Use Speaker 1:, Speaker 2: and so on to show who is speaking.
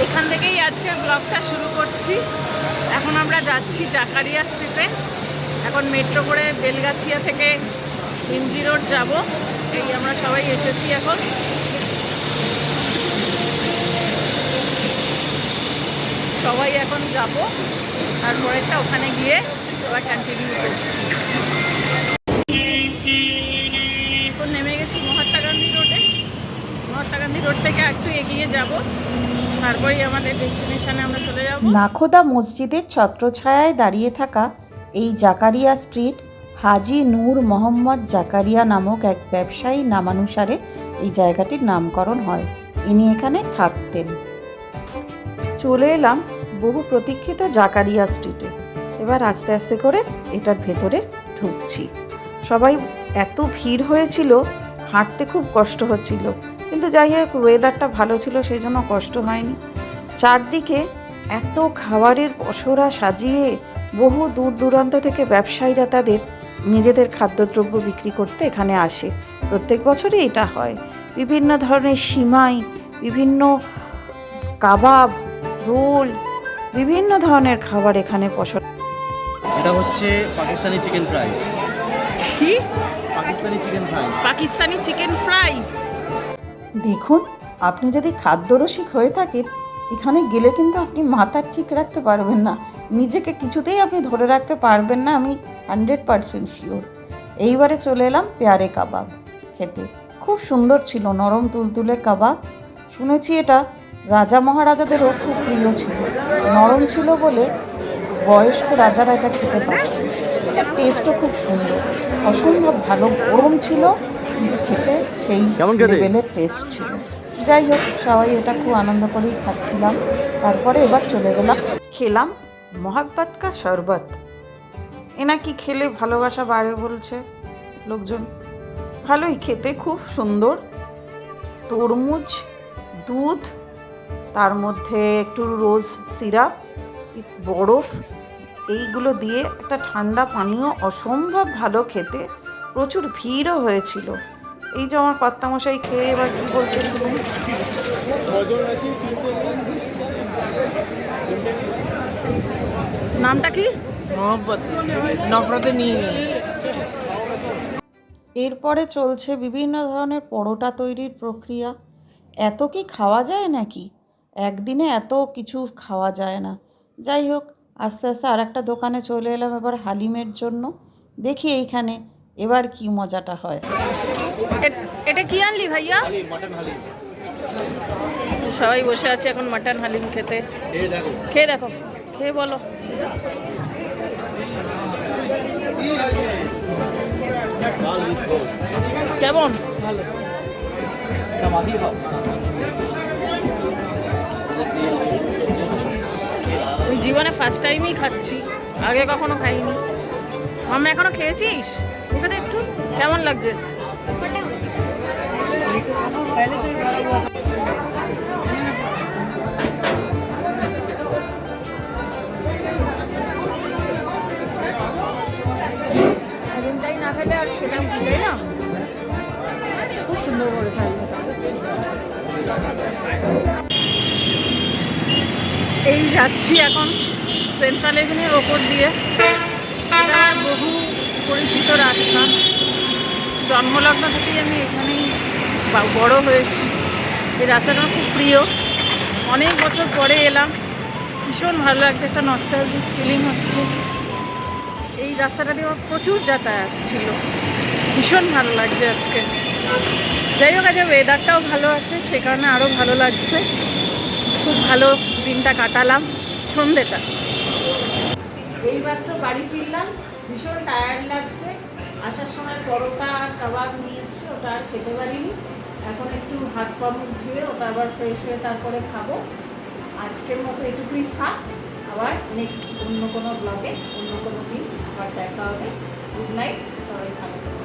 Speaker 1: এখান থেকেই আজকের ব্লগটা শুরু করছি। এখন আমরা যাচ্ছি জাকারিয়া স্ট্রিটে। এখন মেট্রো করে বেলগাছিয়া থেকে এমজি রোড যাব। এই আমরা সবাই এসেছি এখন। সবাই এখন যাব, তারপরেটা ওখানে গিয়ে আবার কন্টিনিউ করছি। এখন নেমে গেছি মহাত্মা গান্ধী রোডে। মহাত্মা গান্ধী রোড থেকে একটু এগিয়ে যাব, তারপরেই আমাদের ডেস্টিনেশনে আমরা চলে যাব।
Speaker 2: নাখোদা মসজিদের ছত্রছায়ায় দাঁড়িয়ে থাকা এই জাকারিয়া স্ট্রিট হাজি নূর মোহাম্মদ জাকারিয়া নামক এক ব্যবসায়ী নামানুসারে এই জায়গাটির নামকরণ হয়। ইনি এখানে থাকতেন। চলে এলাম বহু প্রতীক্ষিত জাকারিয়া স্ট্রিটে। এবার আস্তে আস্তে করে এটার ভেতরে ঢুকছি। সবাই এত ভিড় হয়েছিল, হাঁটতে খুব কষ্ট হচ্ছিল, কিন্তু যাই হোক ওয়েদারটা ভালো ছিল, সেই জন্য কষ্ট হয়নি। চারদিকে এত খাবারের পসরা সাজিয়ে বহু দূর দূরান্ত থেকে ব্যবসায়ীরা তাদের নিজেদের খাদ্যদ্রব্য বিক্রি করতে এখানে আসে। প্রত্যেক বছরই এটা হয়। বিভিন্ন ধরনের সিমাই, বিভিন্ন কাবাব, রোল, বিভিন্ন ধরনের খাবার এখানে পসরা।
Speaker 3: এটা হচ্ছে পাকিস্তানি চিকেন ফ্রাই।
Speaker 1: কি?
Speaker 3: Pakistani chicken fry.
Speaker 1: Pakistani chicken fry. দেখুন,
Speaker 2: আপনি যদি খাদ্যরসিক হয়ে থাকেন, এখানে গেলে কিন্তু আপনি মাথা ঠিক রাখতে পারবেন না, নিজেকে কিছুতেই আপনি ধরে রাখতে পারবেন না, আমি 100% শিওর। এইবারে চলে এলাম পেয়ারে কাবাব খেতে। খুব সুন্দর ছিল, নরম তুলতুলে কাবাব। শুনেছি এটা রাজা মহারাজাদেরও খুব প্রিয় ছিল। নরম ছিল বলে বয়স্ক রাজারা এটা খেতে পারতেন। এটার টেস্টও খুব সুন্দর, অসম্ভব ভালো। গরম ছিল কিন্তু খেতে সেই লেভেলের টেস্ট ছিল। যাই হোক, সবাই এটা খুব আনন্দ করেই খাচ্ছিলাম। তারপরে এবার চলে গেলাম, খেলাম মহাব্বত কা শরবত। এনাকি খেলে ভালোবাসা বাড়ে বলছে লোকজন। ভালোই খেতে, খুব সুন্দর। তরমুজ, দুধ, তার মধ্যে একটু রোজ সিরাপ, বরফ, এইগুলো দিয়ে একটা ঠান্ডা পানীয়, অসম্ভব ভালো খেতে। প্রচুর ভিড়ও হয়েছিল। এই যে আমার কর্তামশাই খেয়ে এবার কি বলছে শুনুন।
Speaker 1: নামটা কি?
Speaker 2: এরপরে চলছে বিভিন্ন ধরনের পরোটা তৈরির প্রক্রিয়া। এত কি খাওয়া যায় নাকি? একদিনে এত কিছু খাওয়া যায় না। যাই হোক, আস্তে আস্তে আর একটা দোকানে চলে এলাম এবার হালিমের জন্য। দেখি এইখানে এবার কি মজাটা হয়।
Speaker 1: এটা কি আনলি ভাইয়া? সবাই বসে আছে এখন মাটন হালিম খেতে। খেয়ে দেখো, খেয়ে বলো কেমন। ভালো। ওই জীবনে ফার্স্ট টাইমই খাচ্ছি, আগে কখনো খাইনি। আমরা এখনো খেয়েছিস? এখানে একটু কেমন লাগছে? হালিমটাই না খেলে আর খেলাম কি, তাই না? খুব সুন্দর করে খাই। এই যাচ্ছি এখন সেন্ট্রাল এভিনিউর ওপর দিয়ে। এটা বহু পরিচিত রাস্তা। জন্মলগ্ন থেকেই আমি এখানেই বড় হয়েছি। এই রাস্তাটা আমার খুব প্রিয়। অনেক বছর পরে এলাম, ভীষণ ভালো লাগছে, একটা নস্টালজিক ফিলিং হচ্ছে। এই রাস্তাটা দিয়ে আমার প্রচুর যাতায়াত ছিল, ভীষণ ভালো লাগছে আজকে। যাই হোক, আজকে ওয়েদারটাও ভালো আছে, সে কারণে আরও ভালো লাগছে। খুব ভালো দিনটা কাটালাম, সন্ধ্যেটা। এইমাত্র বাড়ি ফিরলাম, ভীষণ টায়ার্ড লাগছে। আসার সময় পরোটা আর কাবাব নিয়ে এসছি, ওটা আর খেতে পারিনি। এখন একটু হাত পা মুখ ধুয়ে ওটা আবার ফ্রেশ হয়ে তারপরে খাবো। আজকের মতো এটুকুই থাক। আবার নেক্সট অন্য কোনো ব্লগে অন্য কোনো দিন আবার দেখা হবে। গুড নাইট, সবাই ভালো থাকবে।